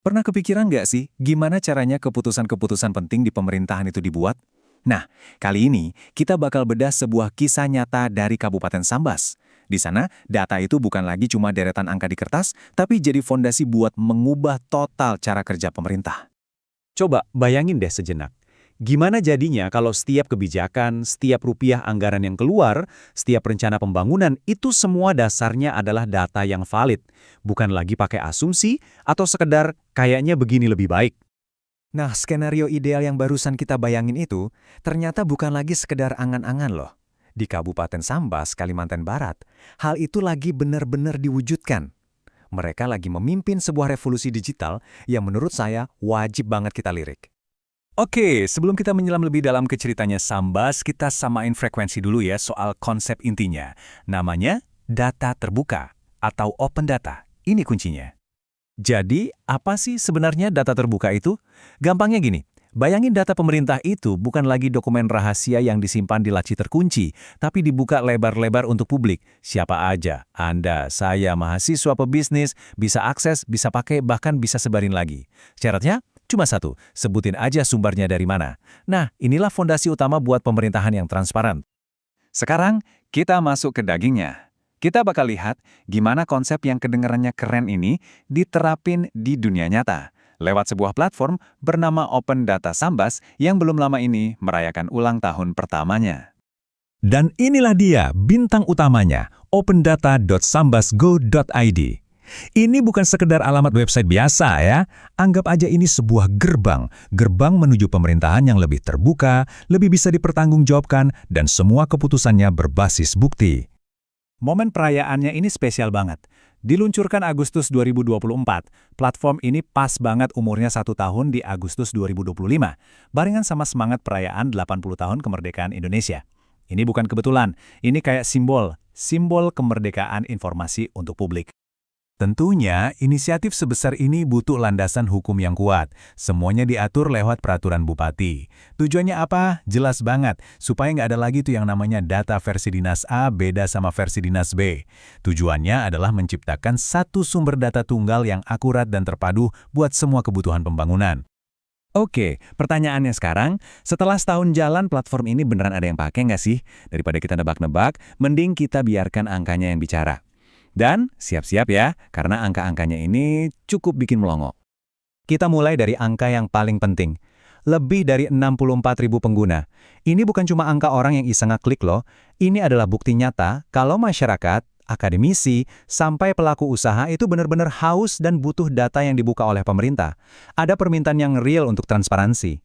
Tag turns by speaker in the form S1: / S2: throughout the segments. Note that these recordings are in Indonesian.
S1: Pernah kepikiran nggak sih gimana caranya keputusan-keputusan penting di pemerintahan itu dibuat? Nah, kali ini kita bakal bedah sebuah kisah nyata dari Kabupaten Sambas. Di sana, data itu bukan lagi cuma deretan angka di kertas, tapi jadi fondasi buat mengubah total cara kerja pemerintah.
S2: Coba bayangin deh sejenak. Gimana jadinya kalau setiap kebijakan, setiap rupiah anggaran yang keluar, setiap rencana pembangunan itu semua dasarnya adalah data yang valid, bukan lagi pakai asumsi atau sekedar kayaknya begini lebih baik.
S1: Nah, skenario ideal yang barusan kita bayangin itu ternyata bukan lagi sekedar angan-angan loh. Di Kabupaten Sambas, Kalimantan Barat, hal itu lagi benar-benar diwujudkan. Mereka lagi memimpin sebuah revolusi digital yang menurut saya wajib banget kita lirik. Oke, sebelum kita menyelam lebih dalam ke ceritanya Sambas, kita samain frekuensi dulu ya soal konsep intinya. Namanya data terbuka atau open data. Ini kuncinya. Jadi, apa sih sebenarnya data terbuka itu? Gampangnya gini, bayangin data pemerintah itu bukan lagi dokumen rahasia yang disimpan di laci terkunci, tapi dibuka lebar-lebar untuk publik. Siapa aja, Anda, saya, mahasiswa, pebisnis, bisa akses, bisa pakai, bahkan bisa sebarin lagi. Syaratnya? Cuma satu, sebutin aja sumbernya dari mana. Nah, inilah fondasi utama buat pemerintahan yang transparan. Sekarang, kita masuk ke dagingnya. Kita bakal lihat gimana konsep yang kedengarannya keren ini diterapin di dunia nyata lewat sebuah platform bernama Open Data Sambas yang belum lama ini merayakan ulang tahun pertamanya. Dan inilah dia bintang utamanya, opendata.sambasgo.id. Ini bukan sekedar alamat website biasa ya, anggap aja ini sebuah gerbang menuju pemerintahan yang lebih terbuka, lebih bisa dipertanggungjawabkan, dan semua keputusannya berbasis bukti. Momen perayaannya ini spesial banget. Diluncurkan Agustus 2024, platform ini pas banget umurnya 1 tahun di Agustus 2025, barengan sama semangat perayaan 80 tahun kemerdekaan Indonesia. Ini bukan kebetulan, ini kayak simbol kemerdekaan informasi untuk publik. Tentunya, inisiatif sebesar ini butuh landasan hukum yang kuat. Semuanya diatur lewat peraturan bupati. Tujuannya apa? Jelas banget, supaya nggak ada lagi tuh yang namanya data versi Dinas A beda sama versi Dinas B. Tujuannya adalah menciptakan satu sumber data tunggal yang akurat dan terpadu buat semua kebutuhan pembangunan. Oke, pertanyaannya sekarang, setelah setahun jalan platform ini beneran ada yang pakai nggak sih? Daripada kita nebak-nebak, mending kita biarkan angkanya yang bicara. Dan siap-siap ya, karena angka-angkanya ini cukup bikin melongo. Kita mulai dari angka yang paling penting. Lebih dari 64.000 pengguna. Ini bukan cuma angka orang yang iseng ngeklik loh. Ini adalah bukti nyata kalau masyarakat, akademisi, sampai pelaku usaha itu benar-benar haus dan butuh data yang dibuka oleh pemerintah. Ada permintaan yang real untuk transparansi.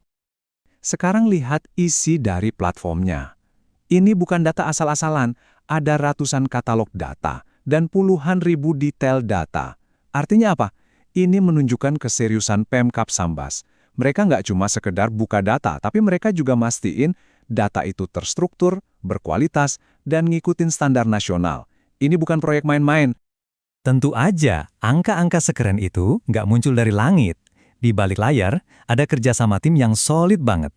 S1: Sekarang lihat isi dari platformnya. Ini bukan data asal-asalan, ada ratusan katalog data dan puluhan ribu detail data. Artinya apa? Ini menunjukkan keseriusan Pemkab Sambas. Mereka nggak cuma sekedar buka data, tapi mereka juga mastiin data itu terstruktur, berkualitas, dan ngikutin standar nasional. Ini bukan proyek main-main. Tentu aja, angka-angka sekeren itu nggak muncul dari langit. Di balik layar, ada kerjasama tim yang solid banget.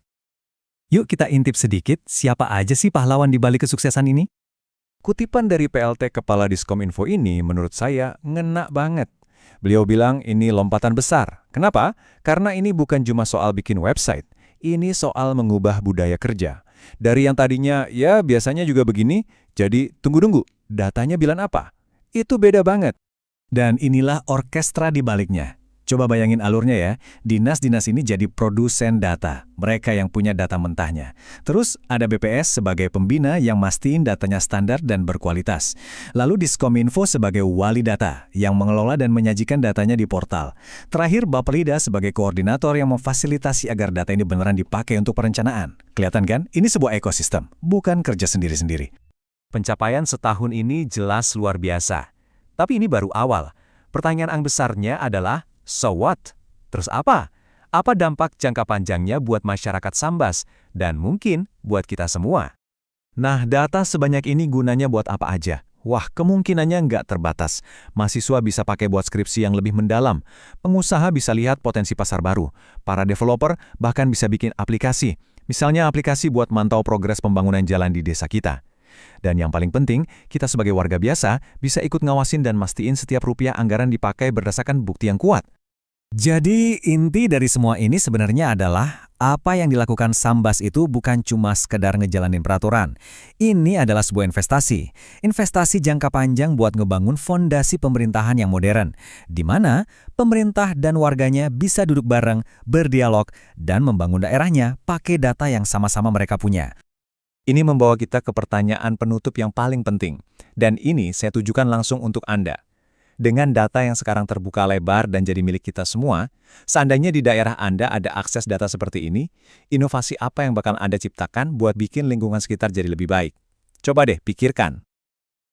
S1: Yuk kita intip sedikit siapa aja sih pahlawan di balik kesuksesan ini? Kutipan dari PLT Kepala Diskominfo ini menurut saya ngena banget. Beliau bilang ini lompatan besar. Kenapa? Karena ini bukan cuma soal bikin website. Ini soal mengubah budaya kerja. Dari yang tadinya ya biasanya juga begini, jadi tunggu-tunggu, datanya bilang apa? Itu beda banget. Dan inilah orkestra di baliknya. Coba bayangin alurnya ya, dinas-dinas ini jadi produsen data, mereka yang punya data mentahnya. Terus ada BPS sebagai pembina yang mastiin datanya standar dan berkualitas. Lalu Diskominfo sebagai wali data, yang mengelola dan menyajikan datanya di portal. Terakhir Bapelida sebagai koordinator yang memfasilitasi agar data ini beneran dipakai untuk perencanaan. Kelihatan kan? Ini sebuah ekosistem, bukan kerja sendiri-sendiri. Pencapaian setahun ini jelas luar biasa. Tapi ini baru awal. Pertanyaan besarnya adalah, so what? Terus apa? Apa dampak jangka panjangnya buat masyarakat Sambas? Dan mungkin buat kita semua? Nah, data sebanyak ini gunanya buat apa aja? Wah, kemungkinannya nggak terbatas. Mahasiswa bisa pakai buat skripsi yang lebih mendalam. Pengusaha bisa lihat potensi pasar baru. Para developer bahkan bisa bikin aplikasi. Misalnya aplikasi buat mantau progres pembangunan jalan di desa kita. Dan yang paling penting, kita sebagai warga biasa bisa ikut ngawasin dan mastiin setiap rupiah anggaran dipakai berdasarkan bukti yang kuat.
S3: Jadi inti dari semua ini sebenarnya adalah apa yang dilakukan Sambas itu bukan cuma sekedar ngejalanin peraturan. Ini adalah sebuah investasi. Investasi jangka panjang buat ngebangun fondasi pemerintahan yang modern, di mana pemerintah dan warganya bisa duduk bareng, berdialog, dan membangun daerahnya pakai data yang sama-sama mereka punya.
S2: Ini membawa kita ke pertanyaan penutup yang paling penting. Dan ini saya tujukan langsung untuk Anda. Dengan data yang sekarang terbuka lebar dan jadi milik kita semua, seandainya di daerah Anda ada akses data seperti ini, inovasi apa yang bakal Anda ciptakan buat bikin lingkungan sekitar jadi lebih baik? Coba deh pikirkan.